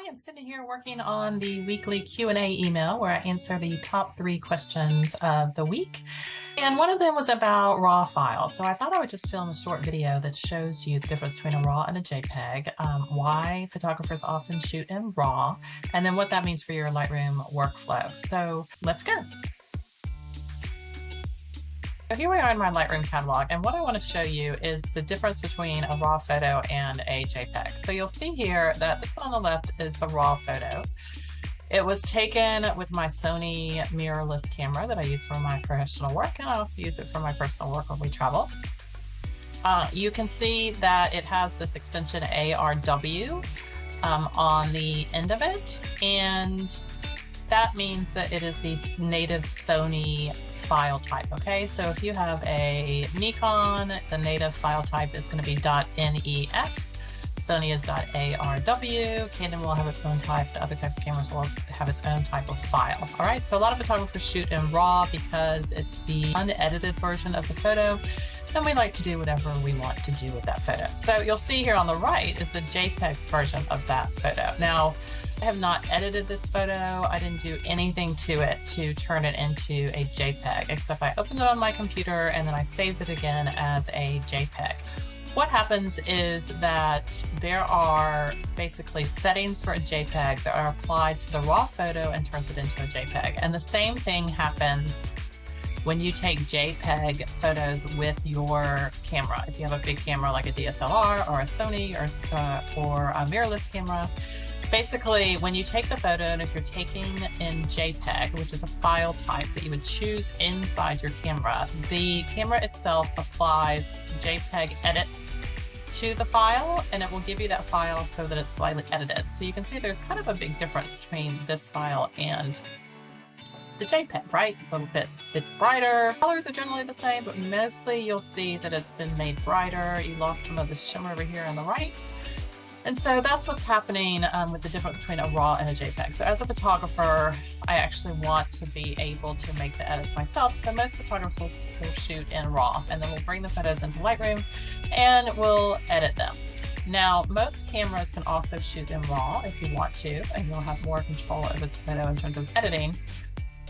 I'm sitting here working on the weekly Q&A email where I answer the top 3 questions of the week. And one of them was about RAW files. So I thought I would just film a short video that shows you the difference between a RAW and a JPEG, why photographers often shoot in RAW, and then what that means for your Lightroom workflow. So let's go. So here we are in my Lightroom catalog, and what I want to show you is the difference between a RAW photo and a JPEG. So you'll see here that this one on the left is the RAW photo. It was taken with my Sony mirrorless camera that I use for my professional work, and I also use it for my personal work when we travel. You can see that it has this extension ARW on the end of it, and that means that it is the native Sony file type. Okay, so if you have a Nikon, the native file type is going to be .NEF. Sony is .ARW. Canon will have its own type. The other types of cameras will have its own type of file. All right, so a lot of photographers shoot in RAW because it's the unedited version of the photo, and we like to do whatever we want to do with that photo. So you'll see here on the right is the JPEG version of that photo. Now, I have not edited this photo. I didn't do anything to it to turn it into a JPEG, except I opened it on my computer and then I saved it again as a JPEG. What happens is that there are basically settings for a JPEG that are applied to the RAW photo and turns it into a JPEG. And the same thing happens when you take JPEG photos with your camera. If you have a big camera like a DSLR or a Sony or a mirrorless camera, basically, when you take the photo, and if you're taking in JPEG, which is a file type that you would choose inside your camera, the camera itself applies JPEG edits to the file, and it will give you that file so that it's slightly edited. So you can see there's kind of a big difference between this file and the JPEG, right? It's brighter. Colors are generally the same, but mostly you'll see that it's been made brighter. You lost some of the shimmer over here on the right. And so that's what's happening with the difference between a RAW and a JPEG. So as a photographer, I actually want to be able to make the edits myself. So most photographers will shoot in RAW, and then we'll bring the photos into Lightroom and we'll edit them. Now, most cameras can also shoot in RAW if you want to, and you'll have more control over the photo in terms of editing.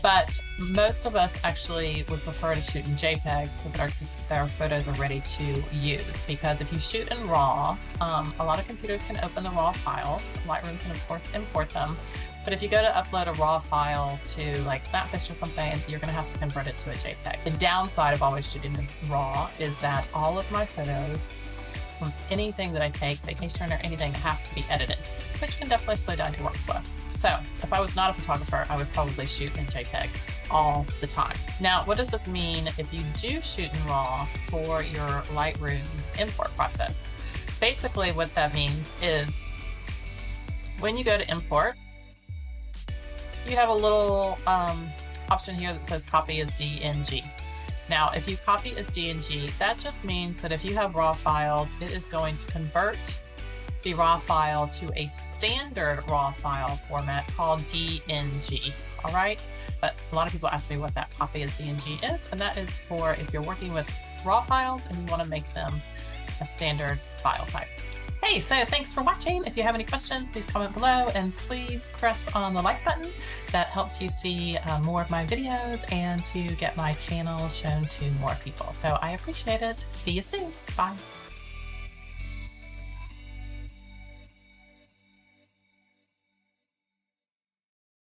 But most of us actually would prefer to shoot in JPEG so that our photos are ready to use. Because if you shoot in RAW, a lot of computers can open the RAW files. Lightroom can, of course, import them. But if you go to upload a RAW file to like Snapfish or something, you're going to have to convert it to a JPEG. The downside of always shooting in RAW is that all of my photos from anything that I take, vacation or anything, have to be edited, which can definitely slow down your workflow. So if I was not a photographer, I would probably shoot in JPEG all the time. Now, what does this mean if you do shoot in RAW for your Lightroom import process? Basically, what that means is when you go to import, you have a little option here that says copy as DNG. Now, if you copy as DNG, that just means that if you have RAW files, it is going to convert the RAW file to a standard RAW file format called DNG. All right, but a lot of people ask me what that copy as DNG is, and that is for if you're working with RAW files and you want to make them a standard file type. Hey, so thanks for watching. If you have any questions, please comment below, and please press on the like button. That helps you see more of my videos and to get my channel shown to more people. So I appreciate it. See you soon. Bye.